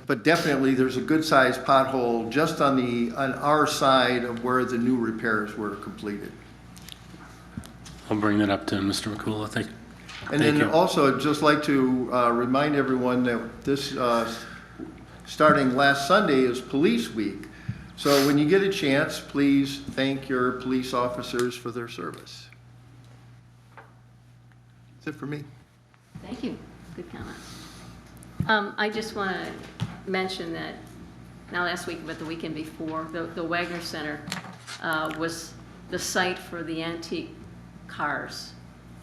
But definitely, there's a good-sized pothole just on our side of where the new repairs were completed. I'll bring that up to Mr. McCool, I think. And then also, I'd just like to remind everyone that this, starting last Sunday, is Police Week. So when you get a chance, please thank your police officers for their service. That's it for me. Thank you. Good comments. I just want to mention that, not last week, but the weekend before, the Wagner Center was the site for the antique cars.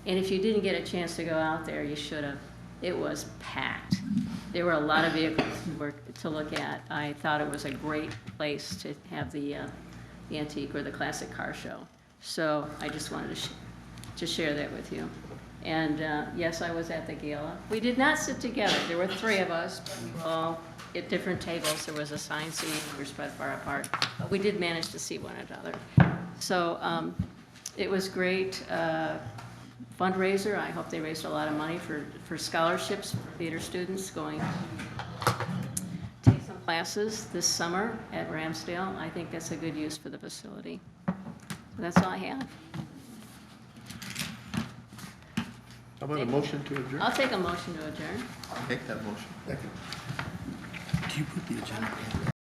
And if you didn't get a chance to go out there, you should have. It was packed. There were a lot of vehicles to look at. I thought it was a great place to have the antique or the classic car show. So I just wanted to share that with you. And yes, I was at the gala. We did not sit together. There were 3 of us, but we were all at different tables. There was assigned seating. We were spread far apart. But we did manage to see one another. So it was great. Fundraiser. I hope they raised a lot of money for scholarships for theater students going to take some classes this summer at Ramsdale. I think that's a good use for the facility. So that's all I have. How about a motion to adjourn? I'll take a motion to adjourn. I'll make that motion. Do you put the agenda?